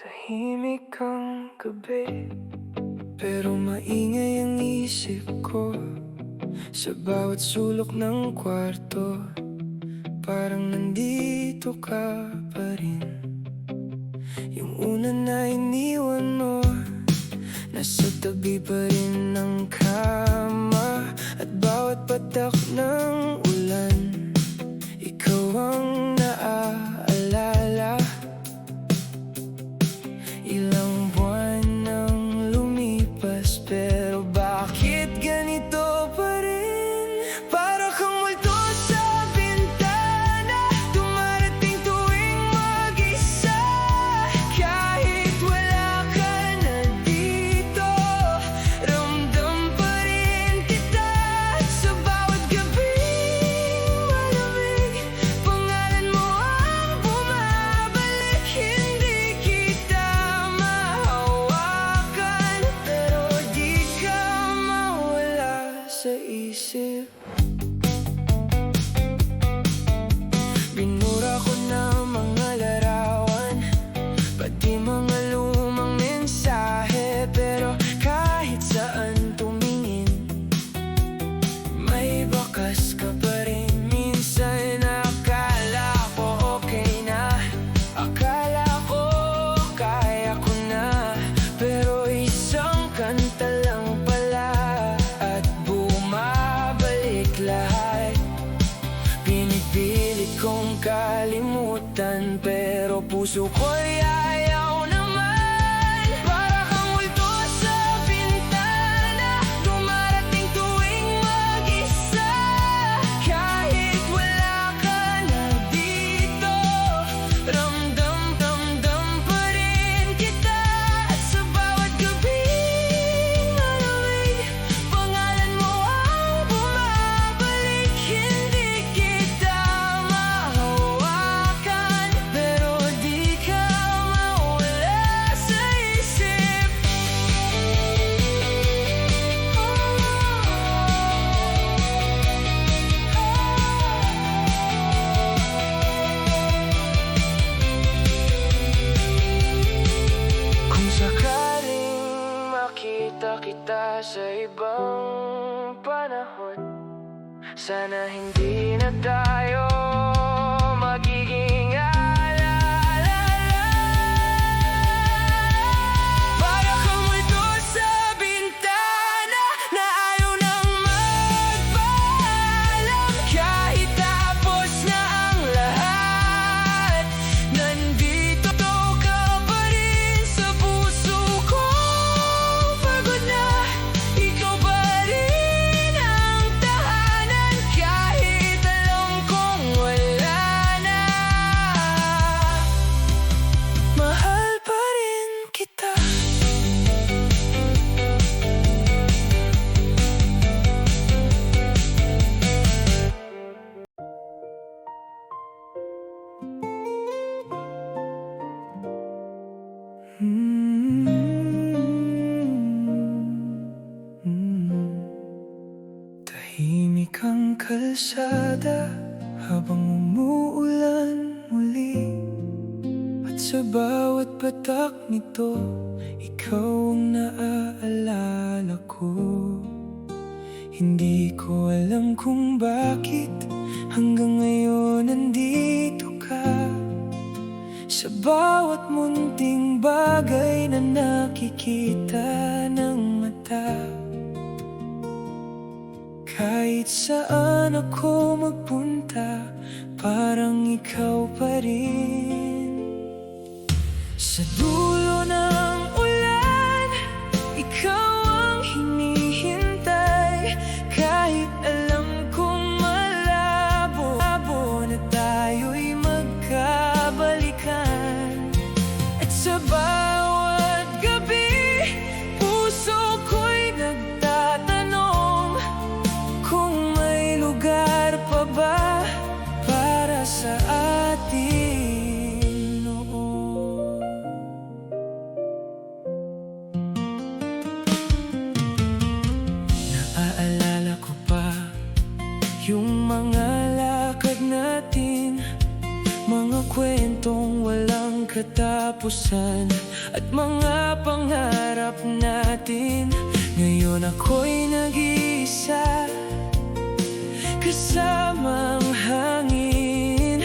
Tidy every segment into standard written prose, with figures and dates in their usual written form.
Tahimik ang gabi, pero maingay ang isip ko. Sa bawat sulok ng kwarto, parang nandito ka pa rin. Yung una na iniwan mo, nasa tabi pa rin ng kama. At bawat patak ng ulan, ikaw ang naaalala. Ilang buwan nang lumipas, pero bakit ganito pa rin? Para kang multo sa bintana, dumarating tuwing mag-isa. Kahit wala ka na dito, ramdam pa rin kita. Sa bawat gabing malamig, pangalan mo ang bumabalik. Hindi kita mahawakan, pero di ka mawala sa isip. Binura ko na mga larawan, pati mga lumang mensahe. Pero kahit saan tumingin, may bakas ka pa rin. Minsan akala ko okay na, akala ko kaya ko na, pero isang kanta lang pala at bumabalik lahat. Pinipilit kong kalimutan, pero puso ko'y ayaw naman. Para kang multo sa bintana, dumarating tuwing mag-isa. Kahit wala ka na dito, ramdam pa rin kita. At sa bawat gabing malamig, pangalan mo ang bumabalik. Hindi kita mahawakan, pero di ka mawala sa isip. Kung sakaling makita kita sa ibang panahon, sana hindi na tayo magiging alala. Para kang multo sa bintana na ayaw nang magpaalam. Kahit tapos na ang lahat, nandito ka pa rin sa puso ko. Pagod na, ikaw pa rin ang tahanan. Kahit alam kong wala na, mahal pa rin kita. Tahimik ang kalsada habang umuulan muli. At sa bawat patak nito, ikaw ang naaalala ko. Hindi ko alam kung bakit hanggang ngayon nandito ka. Sa bawat munting bagay na nakikita ng mata. Kahit saan ako magpunta, parang ikaw pa rin. Sa dulo ng ulan, ikaw ang hinihintay. Kahit alam kong malabo na tayo'y magkabalikan. At sa bawat gabi, puso ko'y nagtatanong kung may lugar pa ba para sa atin noon. walang katapusan at mga pangarap natin. Ngayon ako'y nag-iisa, kasamang hangin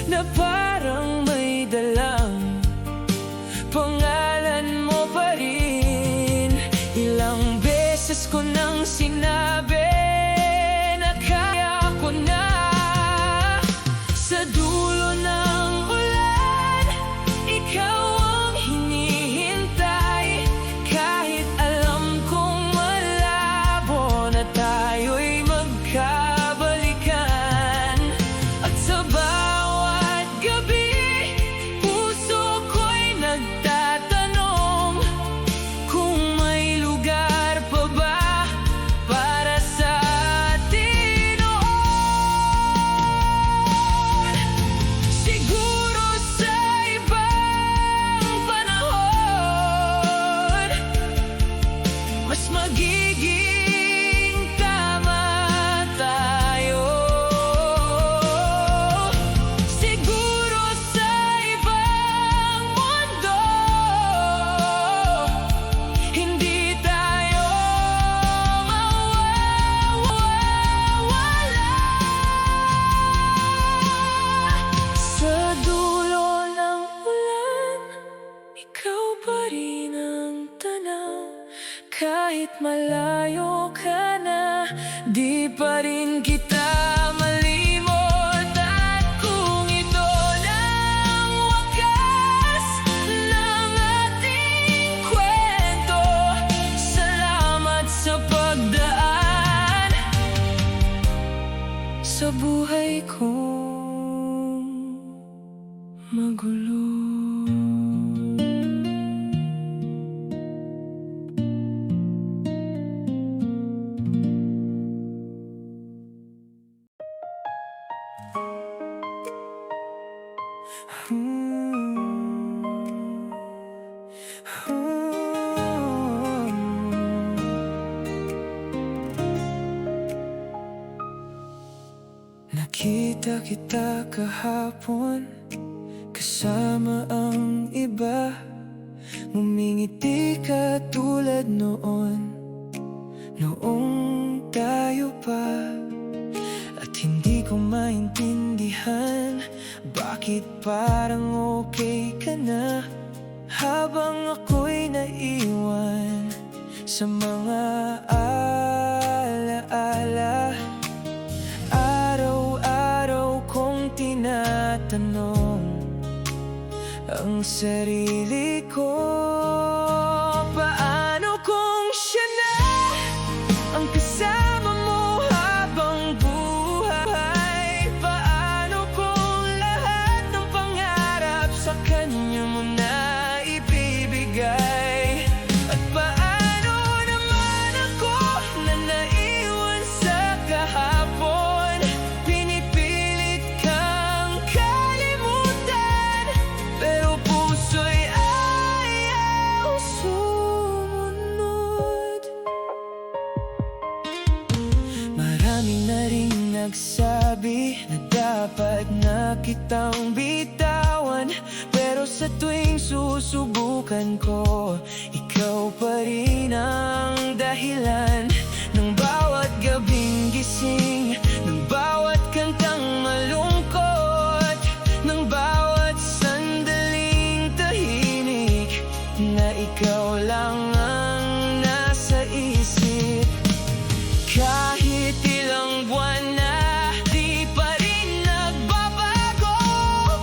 na parang may dalang pangalan mo pa rin. Ilang beses ko nang sinabi na kaya ko na. Sa dulo ng ulan, ikaw ang hinihintay. Kahit alam kong malabo na tayo'y magkabalikan. At sa bawat gabi, puso ko'y nagtatanong kung may lugar pa ba para sa atin noon. Siguro sa ibang panahon, mas magiging tama tayo. Siguro sa ibang mundo, hindi tayo mawawala. Sa dulo ng ulan, ikaw pa rin ang tanaw. Kahit malayo ka na, di pa rin kita malimot. At kung ito ng wakas ng ating kwento, salamat sa pagdaan sa buhay kong magulo. Nakita kita kahapon kasama ang iba. Ngumingiti ka tulad noon, noong tayo pa. At hindi ko maintindihan bakit parang okay ka na, habang ako'y naiwan sa mga alaala. Araw-araw kong tinatanong ang sarili ko, paano kung siya na ang kasama mo habang buhay? Paano kung lahat ng pangarap sa kanya mo na ibibigay? At paano naman ako na naiwan sa kahapon? Pinipilit kang kalimutan, pero puso'y ayaw sumunod. Marami na rin nagsabi na dapat na kitang bitawan, pero sa tuwing susubukan ko, ikaw pa rin ang dahilan ng bawat gabing gising, ng bawat kantang malungkot, ng bawat sandaling tahimik, na ikaw lang ang nasa isip. Kahit ilang buwan na, di pa rin nagbabago.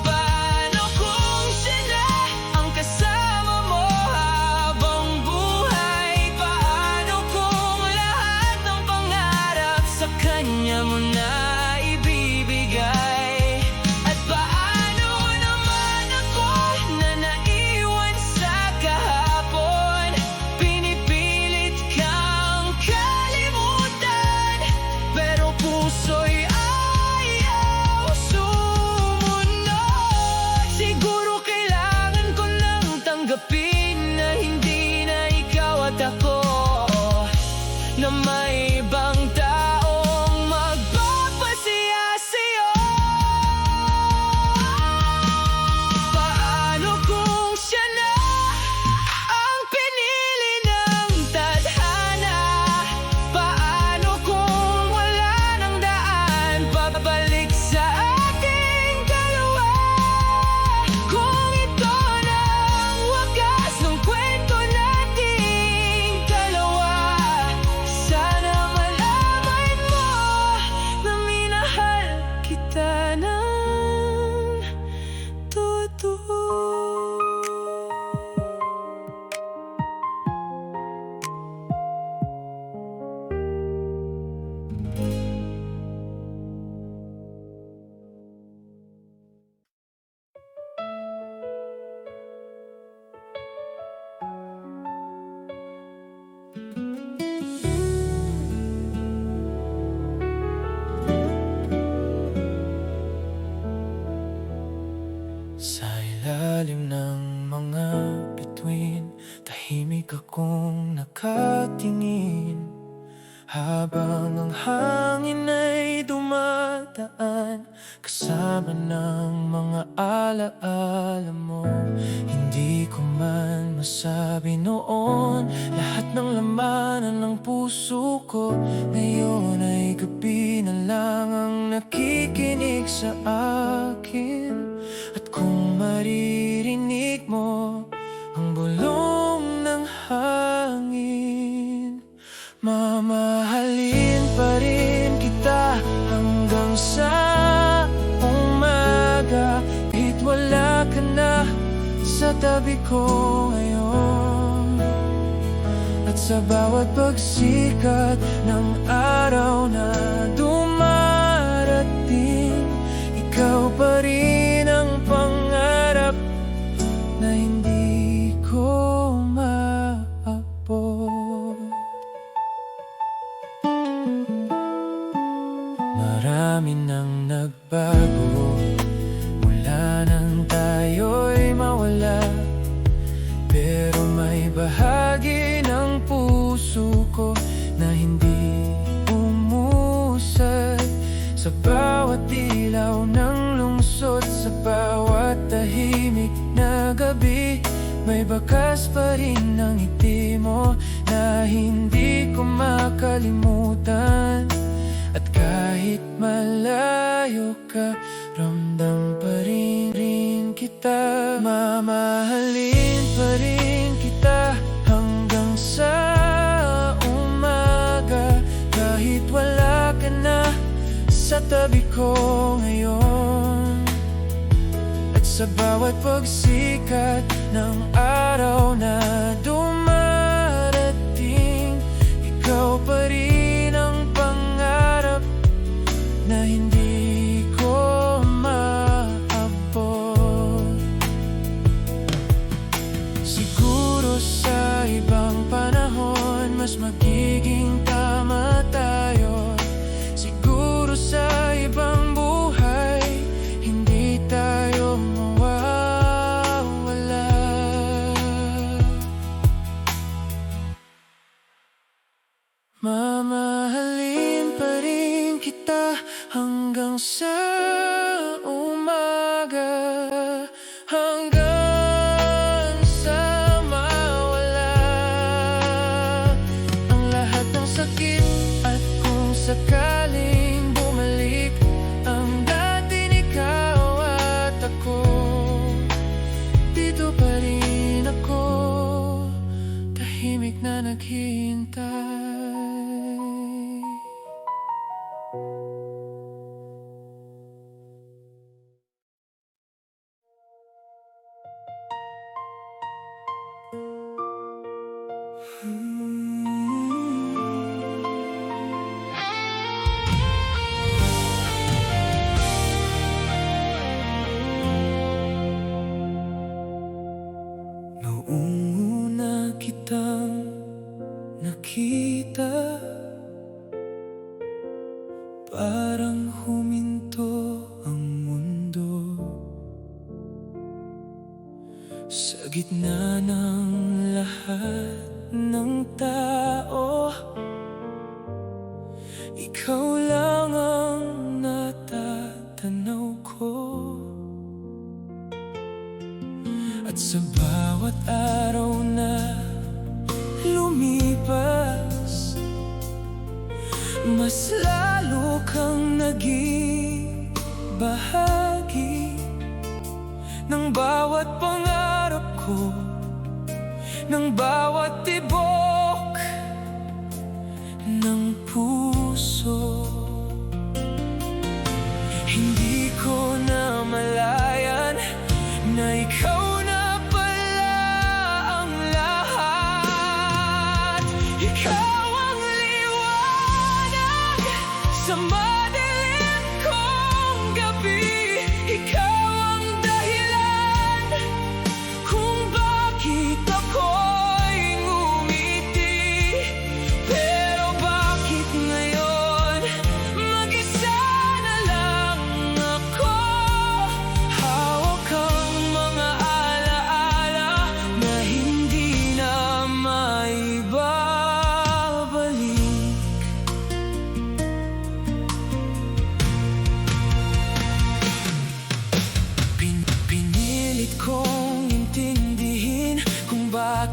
Paano kung siya na ang kasama mo habang buhay? Paano kung lahat Sa ilalim ng mga bituin, tahimik akong nakatingin, habang ang hangin ay dumadaan, kasama ng mga alaala mo. Hindi ko man masabi noon lahat ng lamanan ng puso ko. Ngayon ay gabi na lang ang nakikinig sa akin. At kung maririnig mo ang bulong ng hangin, mamahalin pa rin kita hanggang sa umaga. Kahit wala ka na sa tabi ko ngayon, at sa bawat pagsikat ng araw na dumarating, ikaw pa rin ang pangarap na hindi ko maabot. Marami nang nagbago mula nang tayo'y mawala, pero may bahagi ng puso ko na hindi umusad. Sa bawat ilaw ng lungsod, sa bawat tahimik na gabi, may bakas pa rin ng ngiti mo na hindi ko makalimutan. At kahit malayo ka, ramdam pa rin kita. Mamahalin pa rin kita hanggang sa umaga. Kahit wala ka na sa tabi ko ngayon, at sa bawat pagsikat ng araw na dumarating, ikaw pa rin ang pangarap na hindi ko maabot. Siguro sa ibang panahon mas magiging tama tayo. Siguro sa ibang buhay hindi tayo mawawala. Mamahalin pa rin kita hanggang sa umaga, hanggang sa mawala ang lahat ng sakit. At kung sakaling bumalik ang dating ikaw at ako, dito pa rin ako, tahimik na naghihintay. Noong una kitang nakita, parang huminto ang mundo. Sa gitna ng lahat ng tao, ikaw lang ang natatanaw ko. At sa bawat araw na lumipas, mas lalo kang naging bahagi ng bawat pangarap ko, ng bawat tibok ng puso. Hindi ko na malayan na ikaw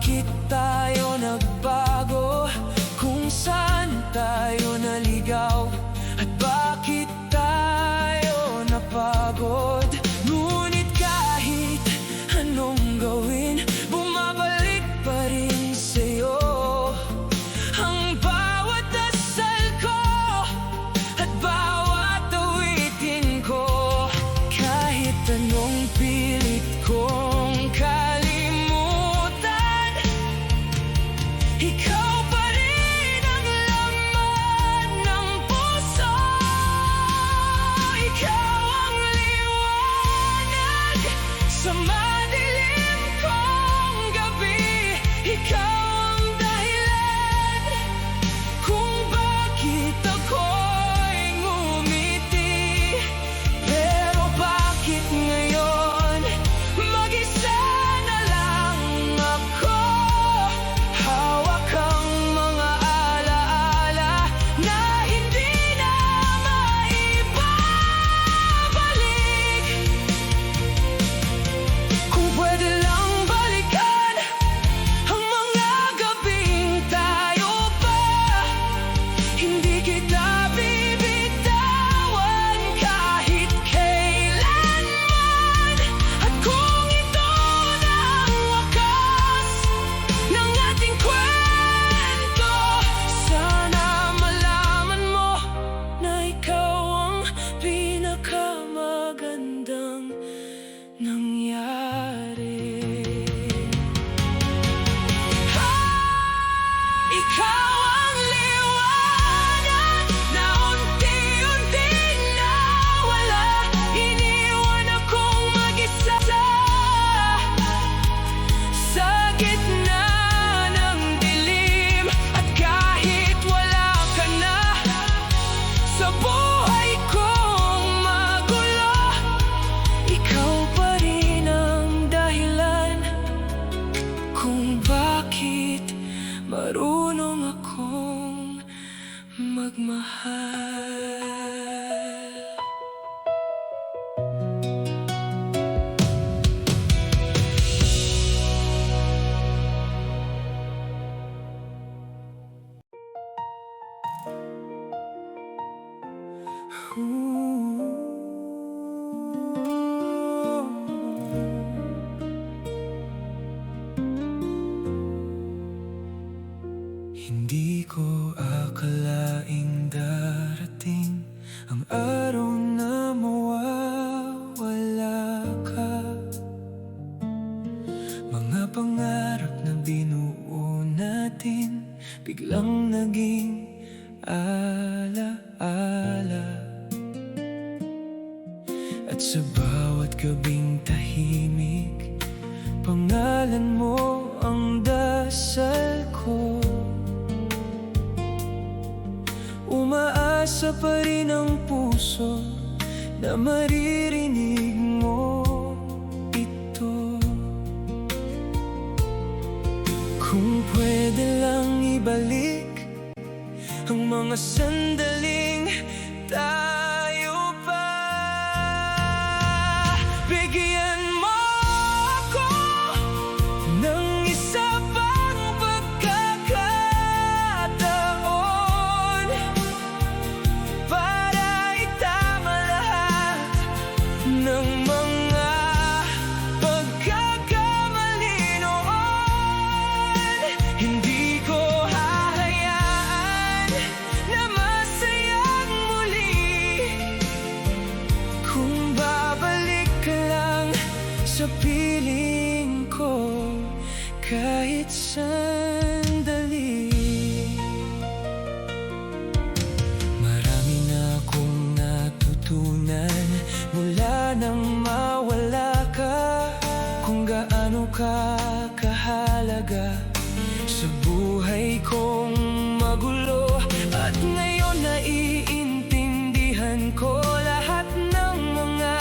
bakit tayo nagbago, kung saan tayo naligaw, at bakit tayo napagod. Ngunit kahit anong gawin, bumabalik pa rin sa'yo ang bawat dasal ko at bawat awitin ko. Kahit anong pilit kong kalimutan, ikaw pa rin ang laman ng puso. Ikaw ang liwanag sa madilim kong gabi. Ikaw ang dahilan kung bakit ako'y ngumiti. Pero bakit ngayon mag-isa na lang ako? Hawak ang mga alaala na hindi na maibabalik. Kung pwede lang balikan ang mga gabing tayo pa, hindi kita bibitawan kahit kailanman. At kung ito na ang wakas ng ating kwento, sana malaman mo na ikaw ang pinakamagandang nangyari. Ikaw ang liwanag na unti-unting nawala. Iniwan akong mag-isa sa gitna ng dilim. At kahit wala ka na sa buhay kong magulo, ikaw pa rin ang dahilan kung bakit marunong akong magmahal. Hindi ko akalaing darating ang araw na mawawala ka. Mga pangarap na binuo natin biglang naging alaala. At sa bawat gabing tahimik, pangalan mo ang dasal ko. Umaasa pa rin ang puso na maririnig mo ito. Kung pwede lang ibalik ang mga sandaling tayo pa, bigyan mo ako ng isa pang pagkakataon para itama lahat ng mga pagkakamali noon. Hindi ko hahayaan na masayang muli kung babalik ka lang sa piling ko kahit sandali. Marami na akong natutunan mula nang mawala ka, kung gaano ka kahalaga sa buhay kong magulo. At ngayon naiintindihan ko lahat ng mga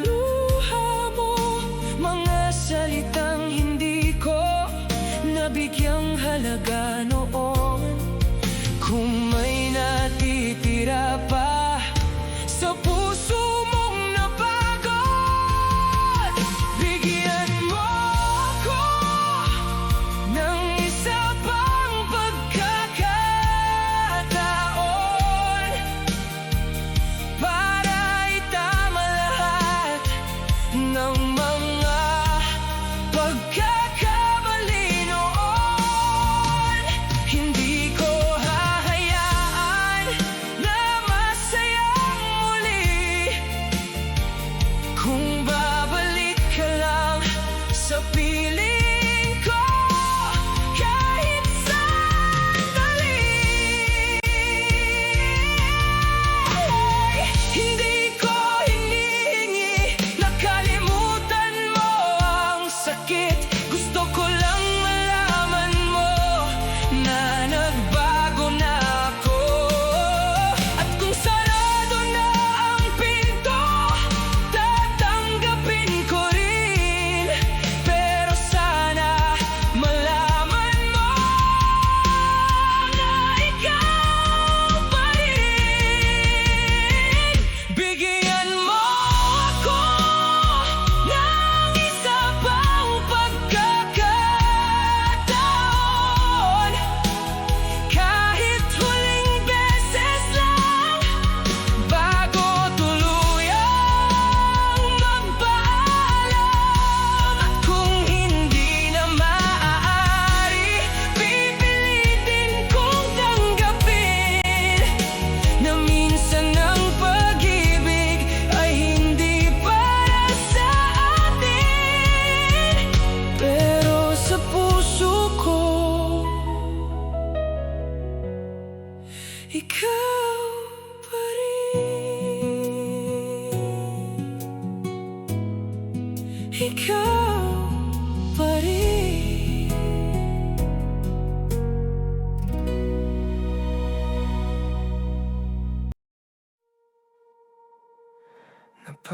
luha mo, mga salitang hindi ko nabigyang halaga noon. Kung may natitira pa sa puso mong napagod, bigyan mo ako ng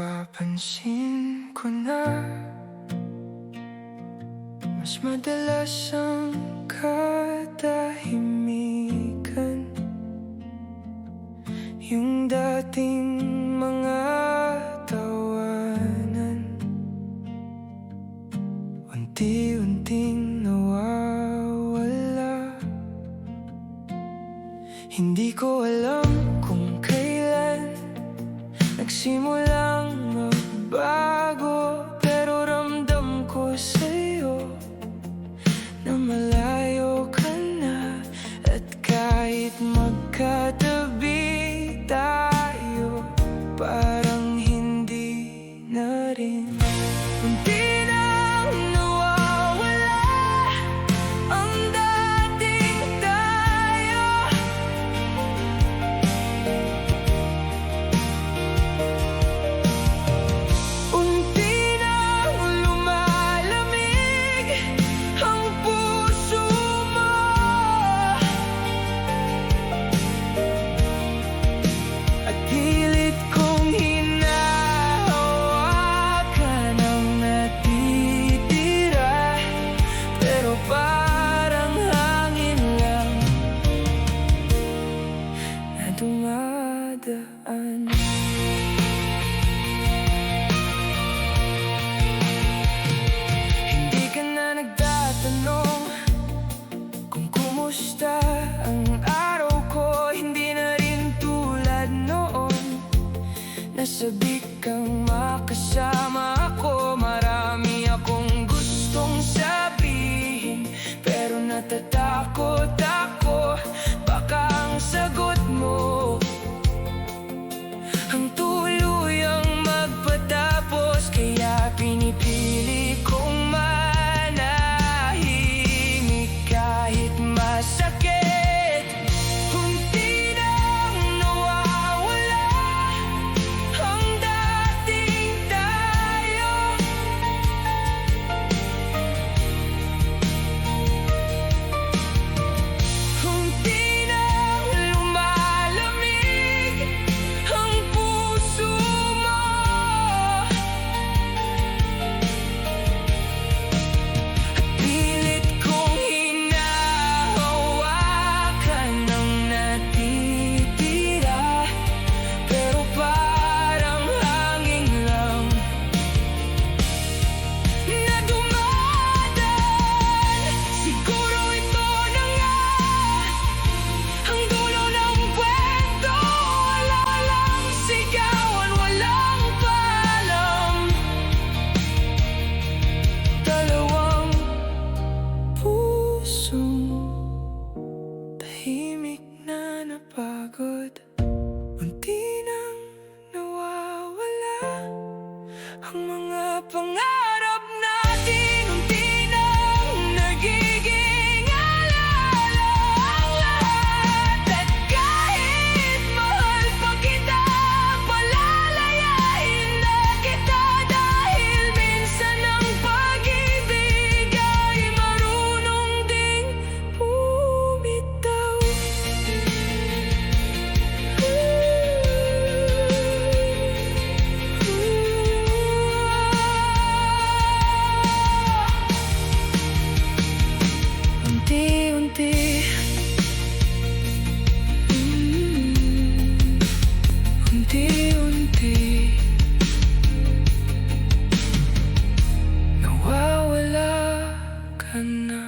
Napapansin ko na mas madalas ang katahimikan. Yung dating mga tawanan unti-unting nawawala. Hindi ko alam kung kailan nagsimulang magbago, pero ramdam ko sa'yo na malayo ka na. At kahit magkatabi tayo, parang hindi na rin. Unti nang nawawala ang dating tayo. Unti nang lumalamig ang puso mo. At pilit kong hinahawakan ang natitira, pero parang hangin lang na dumadaan. Hindi ka na nagtatanong kung kumusta ang araw ko. Hindi na rin tulad noon, nasabik kang makasama ako. Marami akong gustong sabihin, pero natatakot ako. Baka ang sagot mo ang tuluyang magpatapos, kaya pinipili kong manahimik kahit masakit. Unti nang nawawala ang dating tayo. Unti nang lumalamig ang puso mo. At pilit kong hinahawakan ang natitira, pero parang hangin lang na dumadaan. Siguro ito na nga ang dulo ng kwento. Wala lang sigawan, walang paalam. Dalawang pusong tahimik na napagod. Unti nang nawawala ang mga pangarap natin. Unti nang nagiging alala ang lahat. At kahit mahal pa kita, palalayain na kita. Dahil minsan ang pag-ibig ay marunong ding bumitaw. Unti-unti, unti-unti nawawala ka na.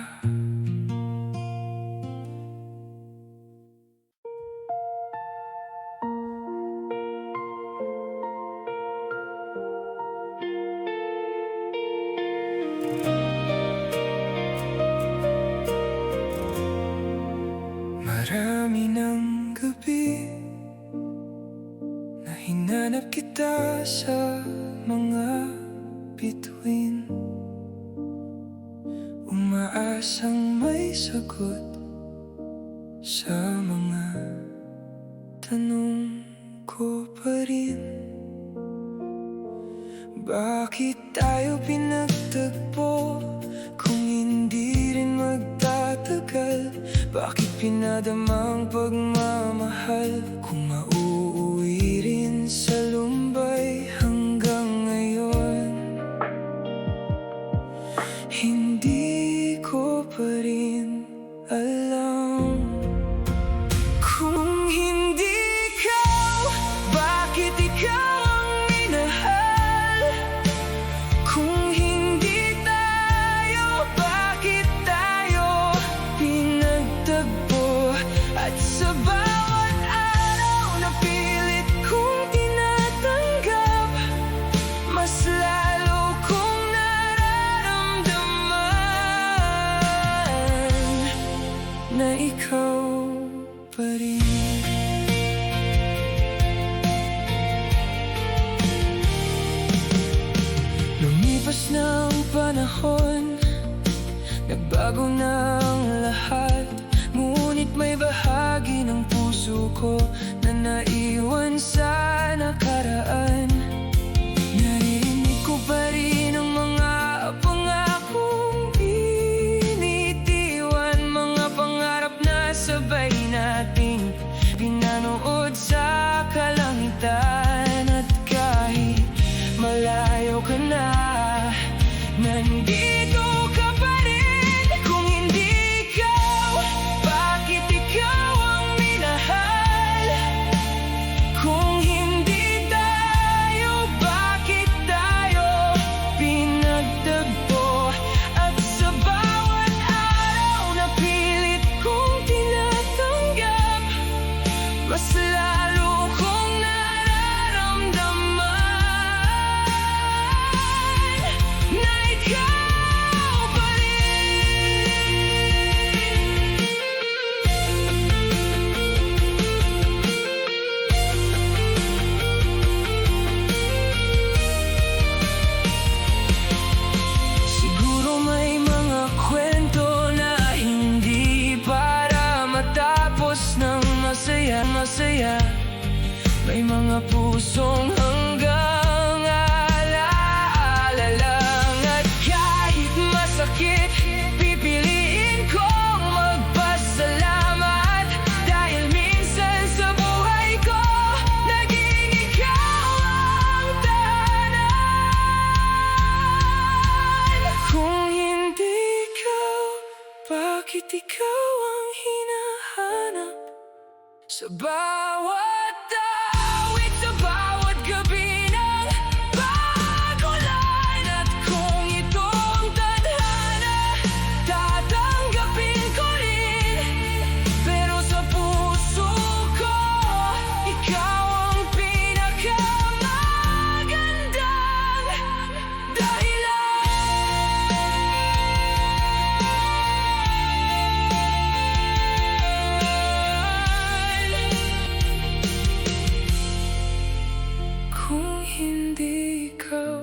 Marami ng gabi na hinanap kita sa mga bituin, umaasang may sagot sa mga tanong ko pa rin. Bakit tayo pinagtagpo kung hindi rin magtatagal? Bakit pinadamang pagmamahal kung mauuwi rin sa lumbay hanggang Hindi ko pa rin alam. Kung hindi ikaw, bakit ikaw ang minahal? Kung hindi tayo, bakit tayo pinagtagpo? At sa bawat araw na pilit kong tinatanggap, mas lalo kong nararamdaman na ikaw pa rin. Lumipas na ang panahon, nagbago na ang lahat, ngunit may bahagi ng puso ko na naiwan sa nakaraan. Narinig ko pa rin ang mga pangakong binitiwan, mga pangarap na sabay nating pinanood sa kalangitan. At kahit malayo ka na, nandito ka pa rin. Kung hindi ikaw, bakit ikaw ang minahal? Kung hindi tayo, bakit tayo pinagtagpo? At sa bawat araw na pilit kong tinatanggap, mas lalo kong nararamdaman na ikaw pa rin. Siguro may mga kwento na hindi para matapos ng masaya. May mga pusong hanggang alaala lang. At kahit masakit, pipiliin kong magpasalamat, dahil minsan sa buhay ko naging ikaw ang tahanan. Kung hindi ikaw, bakit ikaw ang hinahanap? Sa bawat awit, sa bawat gabi ng pagulan. At kung ito ang tadhana, tatanggapin ko rin. Pero sa puso ko, ikaw ang pinakamagandang dahilan. Kung hindi ikaw,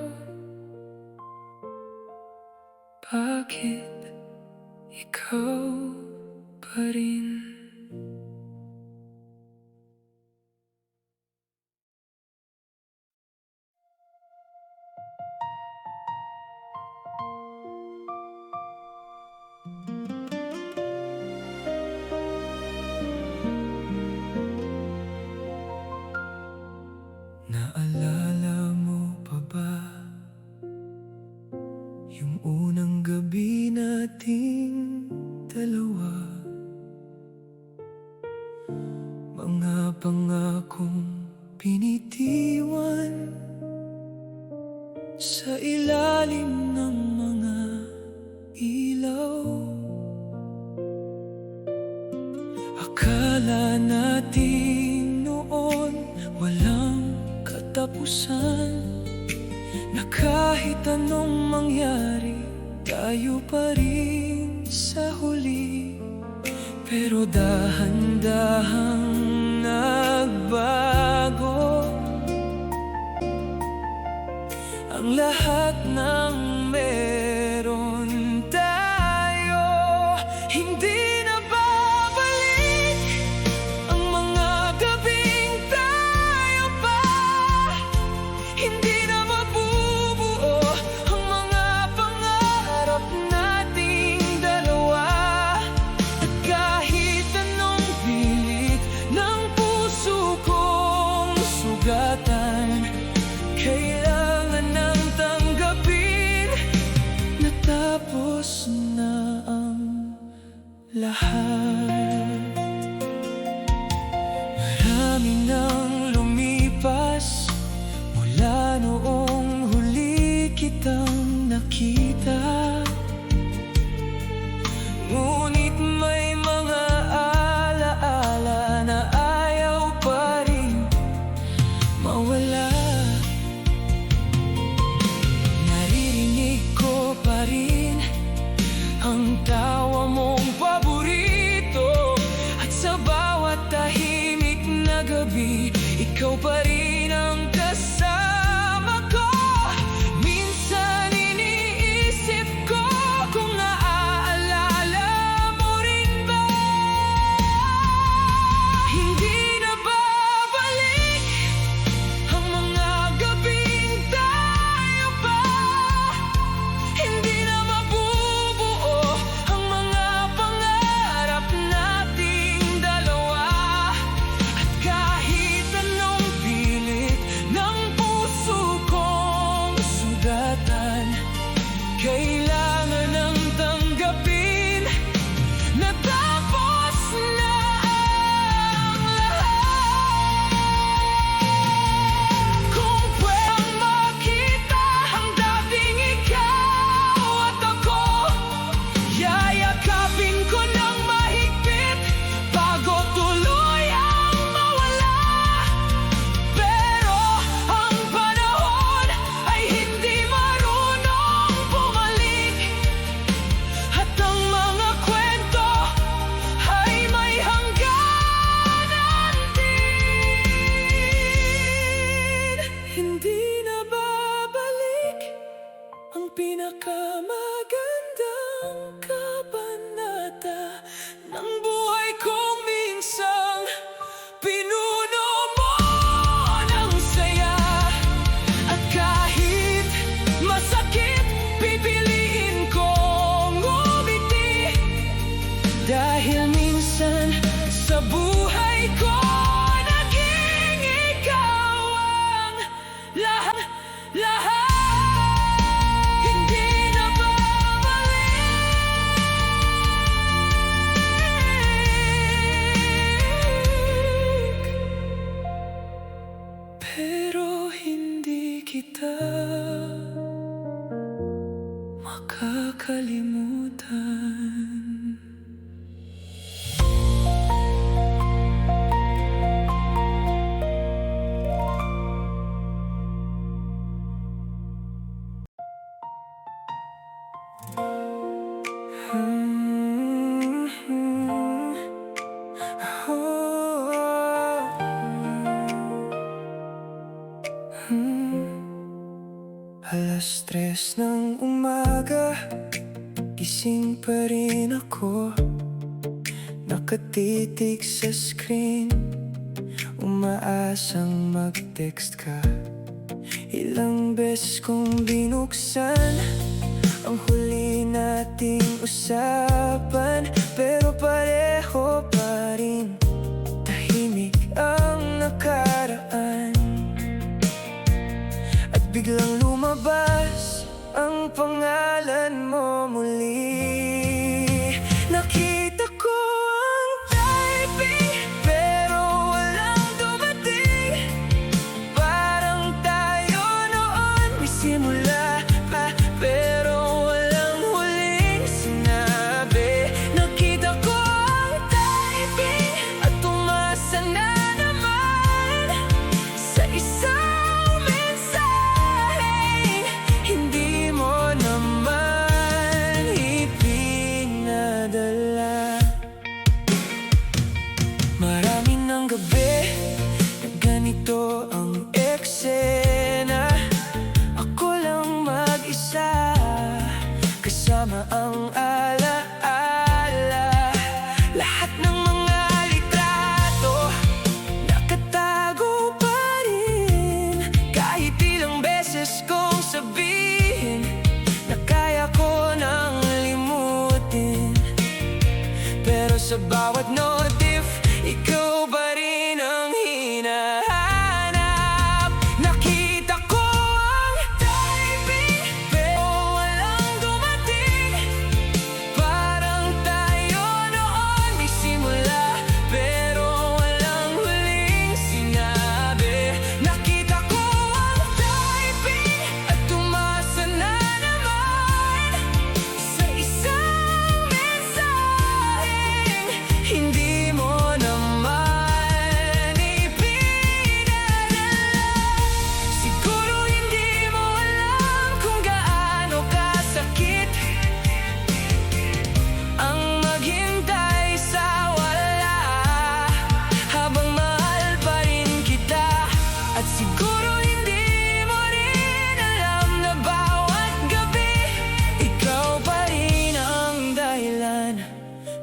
bakit ikaw pa rin? Naalala mo pa ba yung unang gabi nating dalawa? Mga pangakong binitiwan sa ilalim ng mga ilaw. Akala natin noon walang katapusan, na kahit anong mangyari, tayo pa rin sa huli. Pero dahan-dahang nagbago ang lahat ng meron tayo. Hindi na babalik ang mga gabing tayo pa. Hindi na mabubuo ang mga pangarap nating dalawa. At kahit anong pilit ng puso kong sugatan, kailangan nang tanggapin natapos na ang lahat. Marami nang lumipas mula noong huli kitang nakita. Ngunit may mga alaala na ayaw pa rin mawala. Naririnig ko pa rin ang tawa mong paborito, at sa bawat tahimik na gabi, ikaw pa rin ang kasama ko. Minsan iniisip ko kung naaalala mo rin ba. Hindi na babalik ang mga gabing tayo pa. Hindi na mabubuo ang mga pangarap nating dalawa. At kahit anong pilit ng puso kong sugatan, kailangan nang tanggapin na tapos na ang lahat. Kung pwedeng makita ang dating ikaw at ako, yayakapin ko ng mahigpit bago tuluyang mawala. Pero ang panahon ay hindi marunong bumalik, at ang mga kwento ay may hangganan din. Hindi na babalik ang pinakamagandang kabanata ng buhay kong minsang pinuno mo ng saya. At kahit masakit, pipiliin kong umiti, dahil minsan sa buhay ko naging ikaw ang lahat. Hindi na babalik, pero hindi kita makakalimutan. Alas 3 ng umaga, gising pa rin ako, nakatitig sa screen, umaasang mag-text ka. Ilang beses kong binuksan ang huli nating usapan, pero pareho pa rin tahimik ang nakaraan. At biglang lumabas ang pangalan mo muli. Nakita ko ang typing, pero walang dumating. Parang tayo noon may simula pa, pero walang huling sinabi. Nakita ko ang typing at umasa na naman sa isang mensaheng hindi mo naman ipinadala. Maraming ng gabi na ganito ang eksena, ako lang mag-isa kasama ang alaala. Lahat ng mga litrato nakatago pa rin, kahit ilang beses kong sabihin na kaya ko nang limutin. Pero sa bawat notif, ikaw pa rin ang hinahanap. Nakita ko ang typing, pero walang dumating.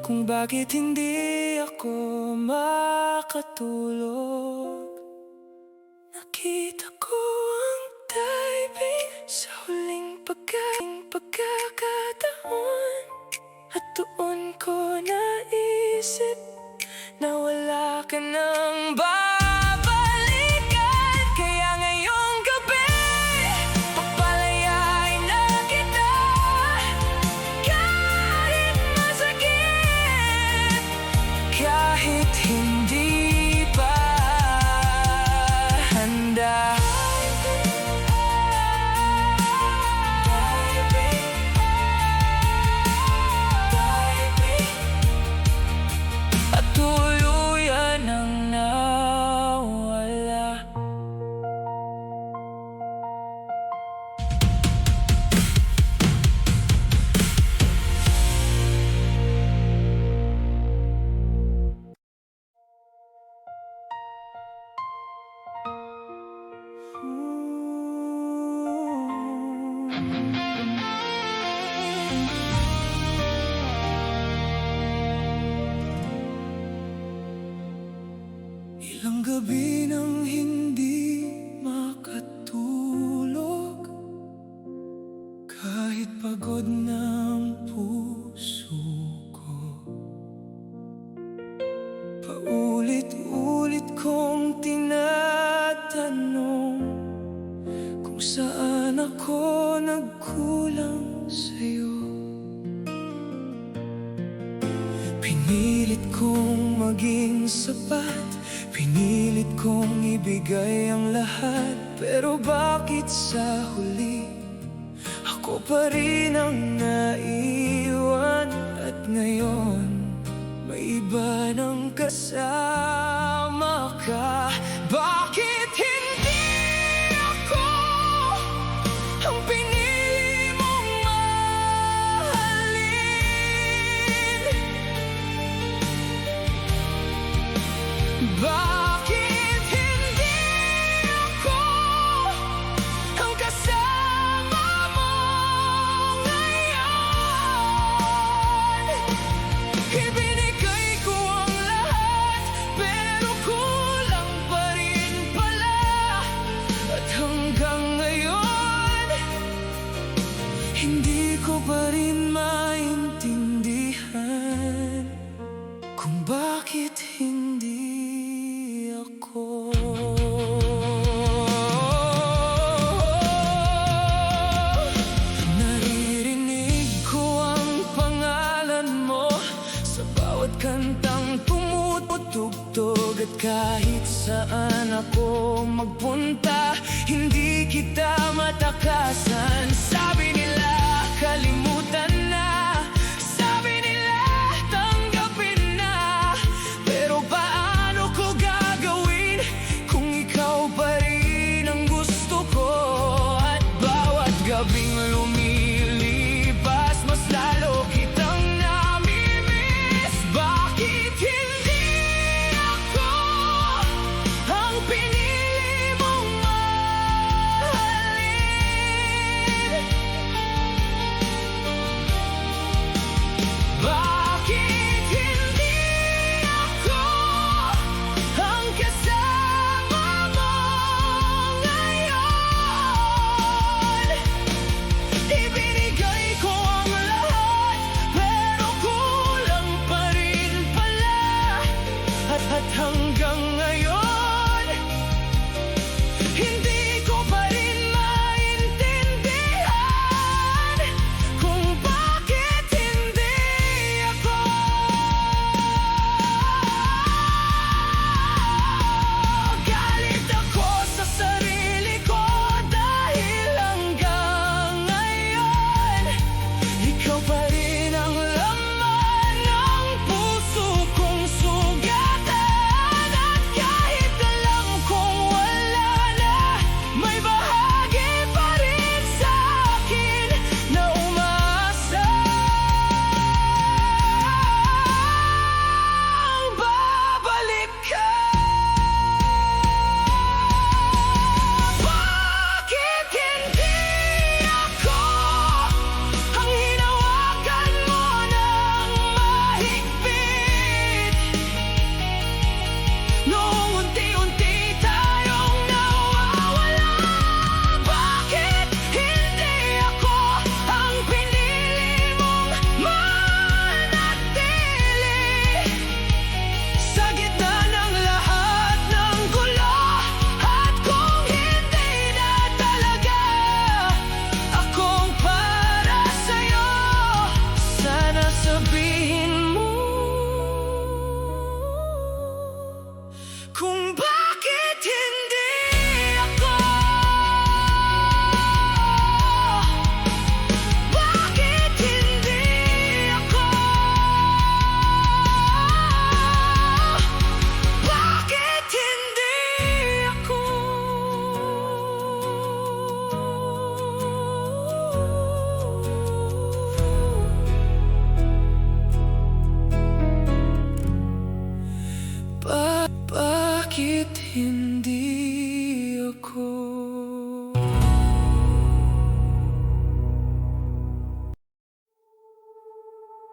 kung bakit hindi ako makatulog. Nakita ko ang diving sa huling pagkakataon, at doon ko naisip na wala ka nang babalikan. Kaya ngayong gabi, papalayain na kita, kahit masakit, kahit hindi pa handa. At tuluyan ang nawala. Ilang gabi nang hindi makatulog, kahit pagod ng puso ko. Paulit-ulit kong tinatanong kung saan ako nagkulang sa'yo. Pinilit kong maging sapat, pinilit kong ibigay ang lahat, pero bakit sa huli ako pa rin ang naiwan? At ngayon may iba nang kasama ka. Bakit hindi ako ang pinili mong mahalin? Bakit hindi ako ang kasama mo ngayon? Ibinigay ko ang lahat, pero kulang pa rin pala. At hanggang ngayon, hindi ko pa rin maintindihan kung bakit hindi ako. Naririnig ko ang pangalan mo sa bawat kantang tumutugtog, at kahit saan ako magpunta, hindi kita matakasan. Sabi nila kalimutan na, sabi nila tanggapin na, pero paano ko gagawin kung ikaw pa rin ang gusto ko? At bawat gabing lumilipas, mas lalo kitang namimiss. Bakit hindi ako ang pinili mong mahalin?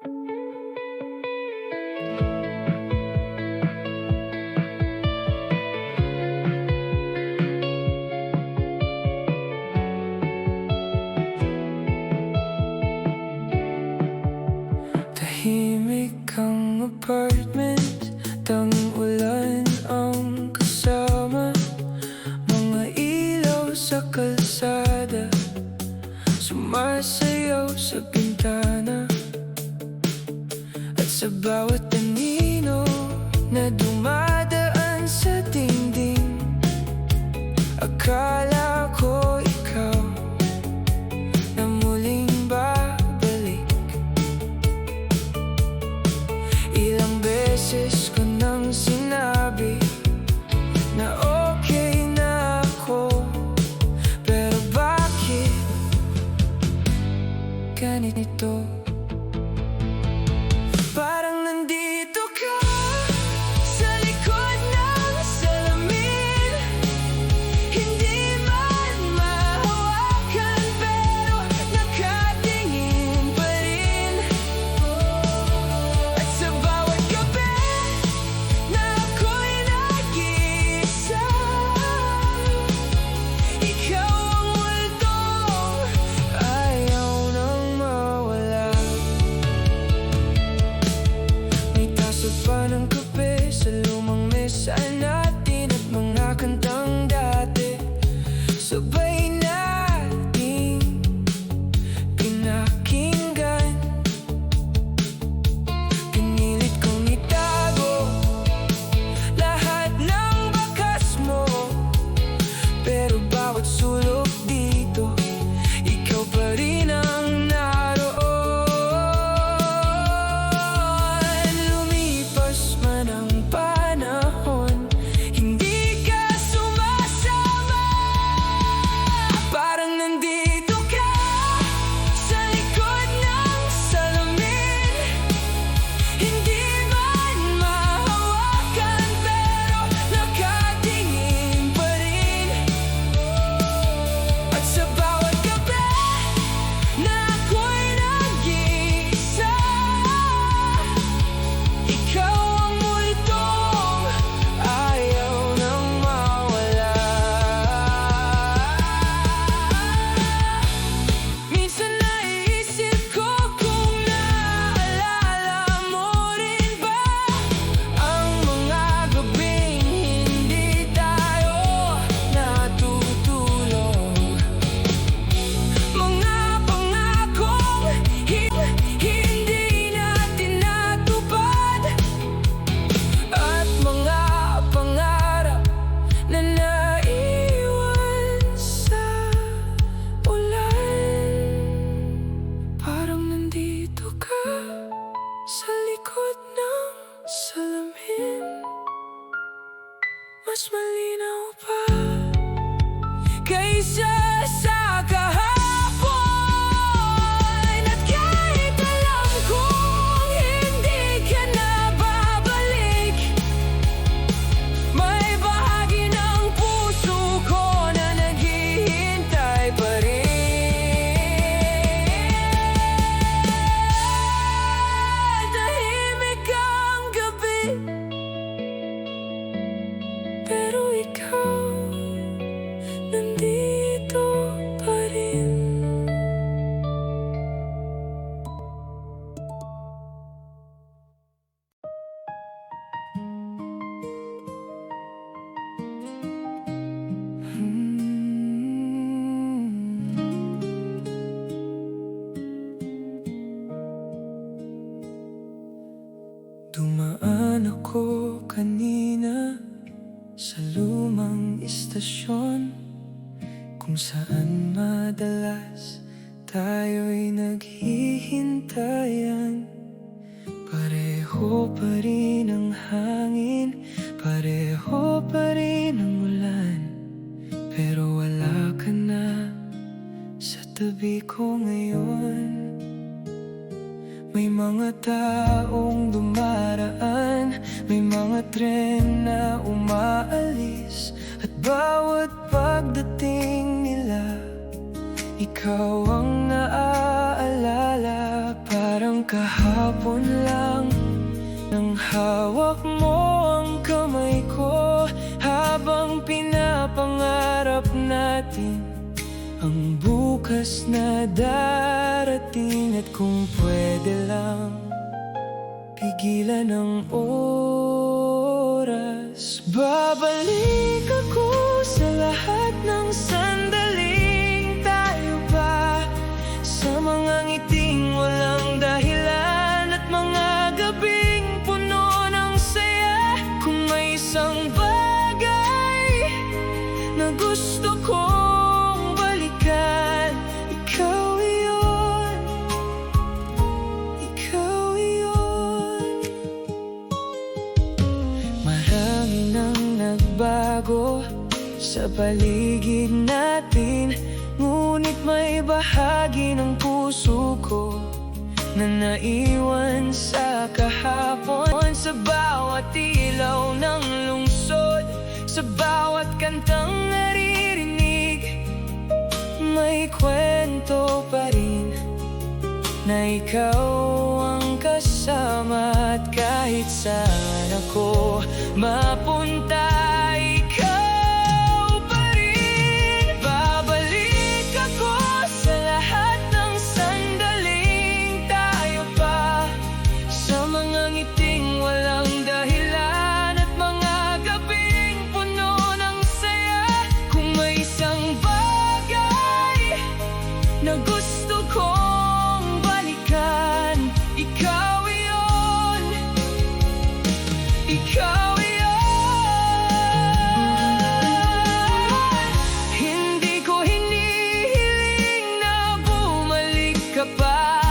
Tahimik ang apartment, tanging ulan ang kasama. Mga ilaw sa kalsada, sumasayaw sa bintana. At sa bawat anino na dumadaan sa dingding, akala ko ikaw na muling babalik. Ilang beses ko nang sinabi na okay na ako, pero bakit ganito? Parang nandito ka sa likod ng salamin, hindi man mahawakan pero nakatingin pa rin. At sa bawat gabi na ako'y nag-iisa, ikaw ang multong ayaw nang mawala. May tasa pa ng kape sa lumang mesa natin at mga kantang dati, sabay nating pinakinggan. Pinilit kong itago lahat ng bakas mo, pero bawat sulok dito, ikaw pa rin ang naroon. Lumipas man ang panahon, hindi ka sumasama. Parang nandito ka sa likod ng salamin, hindi man mahawakan pero nakatingin pa rin. At sa bawat gabi na ako'y nag-iisa, ikaw ang multong ayaw nang mawala. Minsan naiisip ko kung naalala mo rin ba ang mga gabing hindi tayo natutulog, mga pangakong hindi natin natupad, at mga pangarap na naiwan sa ulan. Parang nandito ka sa likod ng salamin, mas malinaw pa kaysa sa kahapon. At kahit alam kong hindi ka na babalik, may bahagi ng puso ko na naghihintay pa rin. Tahimik ang gabi, pero ikaw nandito pa rin. Dumaan ako kanina sa lumang istasyon, kung saan madalas tayo'y naghihintayan. Pareho pa rin ang hangin, pareho pa rin ang ulan, pero wala ka na sa tabi ko ngayon. May mga taong dumaraan, may mga tren na umaalis, at bawat pagdating nila, ikaw ang naaalala. Parang kahapon lang nang hawak mo ang kamay ko, habang pinapangarap natin ang bukas na darating. At kung pwede lang, pigilan ang oras. Babalik ako sa lahat ng sandaling tayo pa, sa mga ngiting walang dahilan at mga gabing puno ng saya. Kung may isang bagay na gusto kong balikan, ikaw iyon, ikaw iyon. Marami nang nagbago sa paligid natin, ngunit may bahagi ng puso ko na naiwan sa kahapon. Sa bawat ilaw ng lungsod, sa bawat kantang naririnig, may kwento pa rin na ikaw ang kasama. At kahit saan ako mapunta, ikaw pa rin. Babalik ako sa lahat ng sandaling tayo pa, sa mga ngiting walang dahilan at mga gabing puno ng saya. Kung may isang bagay na gusto kong balikan, ikaw iyon, ikaw iyon. Hindi ko hinihiling na bumalik ka pa.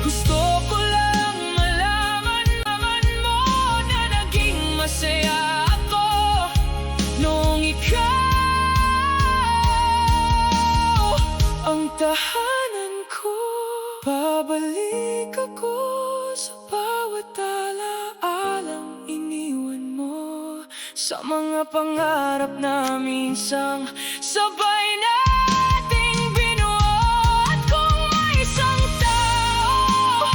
Gusto ko lang malaman naman mo na naging masaya ako noong ikaw ang tahanan ko. Babalik ako sa bawat alaalang iniwan mo, sa mga pangarap na minsang sabay nating binuo. At kung may isang tao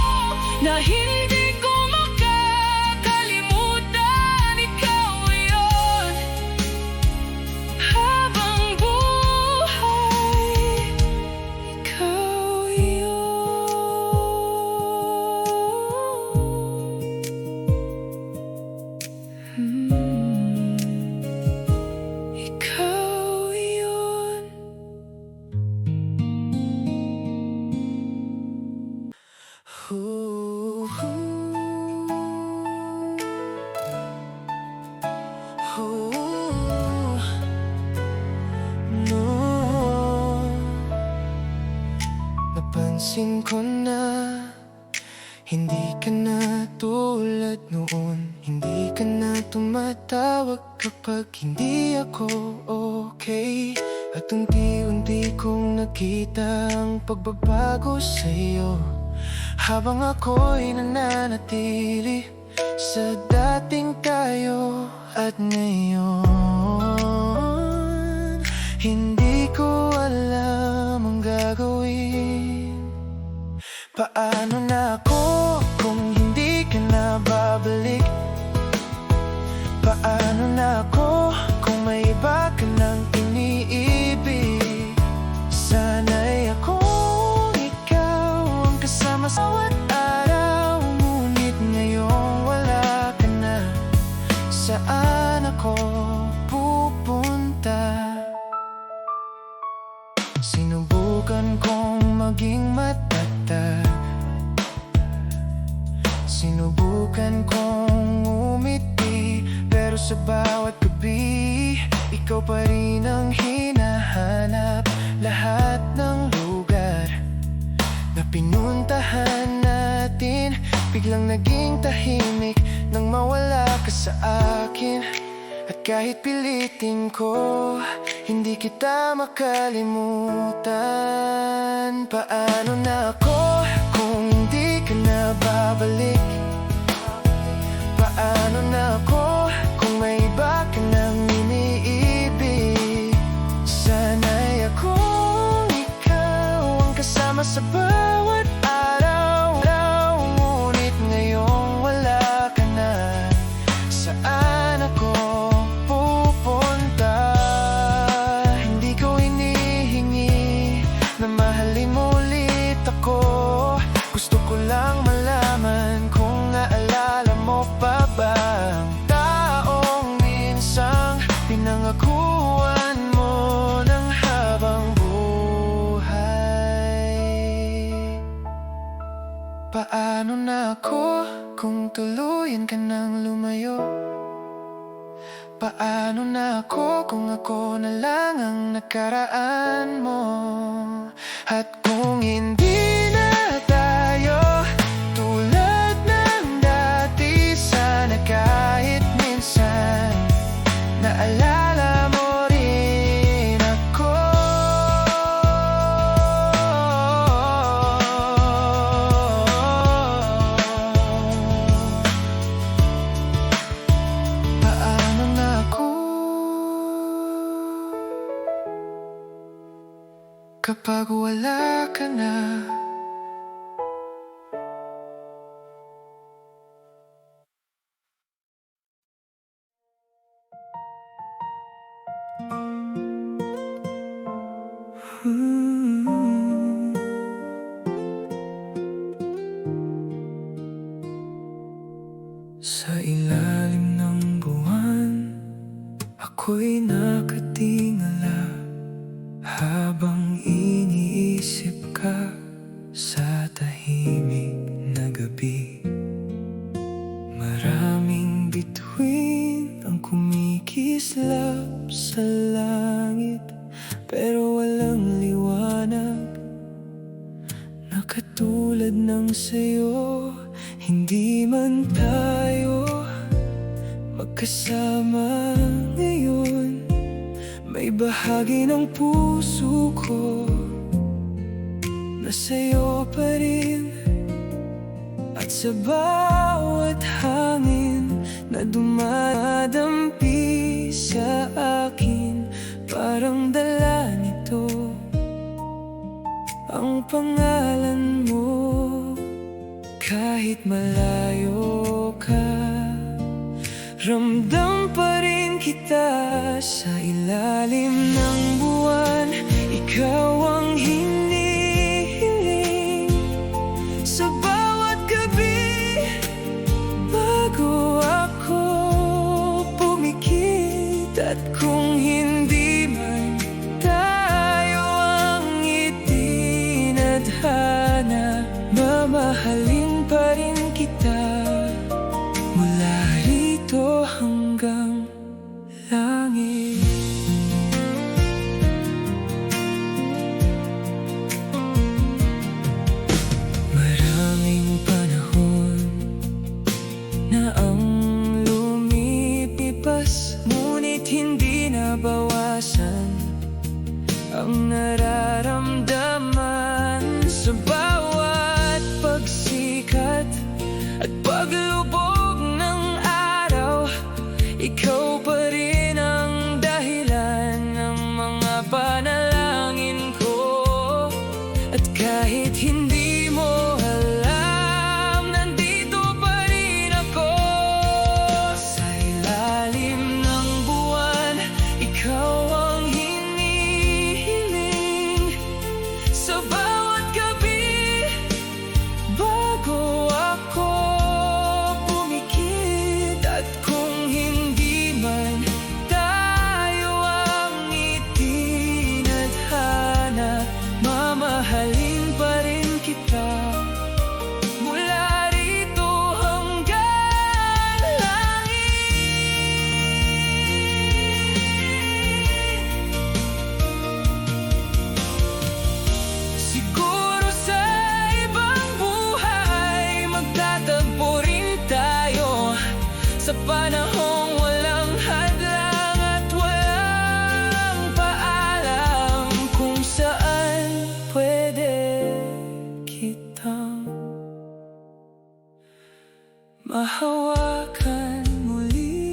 na hindi ko makakalimutan, ikaw iyon. Habang buhay, ikaw iyon. Ikaw iyon. Napansin ko na hindi ka na tulad noon. Hindi ka na tumatawag kapag hindi ako okay. At unti-unti kong nakita ang pagbabago sa'yo, habang ako'y nananatili sa dating tayo. At ngayon, hindi ko alam ang gagawin. Paano na ako kung hindi ka na babalik? Paano na ako kung may iba ka nang iniibig? Sana'y akong ikaw ang kasama sa bawat araw, ngunit ngayong wala ka na. Saan ako pupunta? Sinubukan kong maging matatag, sinubukan kong umiti, pero sa bawat gabi, ikaw pa rin ang hinahanap. Lahat ng lugar na pinuntahan natin, biglang naging tahimik nang mawala ka sa akin. At kahit pilitin ko, hindi kita makalimutan. Paano na ako kung hindi ka na babalik? Paano na ako kung may iba ka nang iniibig? Sana'y akong ikaw ang kasama sa bawat araw, Paano na ako kung tuluyan ka nang lumayo? Paano na ako kung ako na lang ang nakaraan mo? At kung hindi na tayo tulad ng dati, sana kahit minsan naalala mo rin ako. Paano na ako kapag wala ka na? Sa ilalim ng buwan, ako'y nakatingala habang iniisip ka sa tahimik na gabi. Maraming bituin ang kumikislap sa langit, pero walang liwanag na katulad ng sayo. Hindi man tayo magkasama ngayon, may bahagi ng puso ko na sa'yo pa rin. At sa bawat hangin na dumadampi sa akin, parang dala nito ang pangalan mo. Kahit malayo ka, ramdam pa rin kita. Sa ilalim ng buwan, ikaw ang hinihiling. Sa bawat gabi, bago ako pumikit. At kung hindi man tayo ang itinadhana, mamahalin pa rin kita mula rito hanggang langit. Maraming panahon na ang lumipas, ngunit hindi nabawasan ang nararamdaman. Sa bawat pagsikat at paglubog ng araw, ikaw pa rin ang dahilan ng mga panalangin ko. At kahit hindi mo alam, nandito pa rin ako. Sa ilalim ng buwan, ikaw ang hinihiling. Sa bawat gabi, bago ako pumikit. At kung hindi man tayo ang itinadhana, mamahalin pa rin kita mula rito hanggang langit. Siguro sa ibang buhay, magtatagpo rin tayo sa panahong walang hadlang at walang paalam, kung saan pwede kitang mahawakan muli.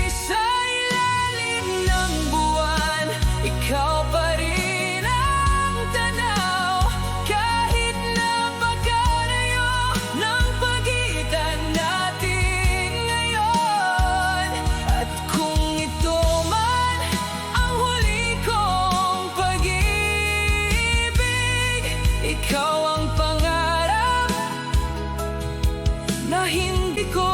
Sa ilalim ng buwan, ikaw pa rin ang tanaw. Kahit napakalayo ng pagitan natin ngayon, at kung ito man ang huli kong pag-ibig, ikaw ang pangarap na hindi ko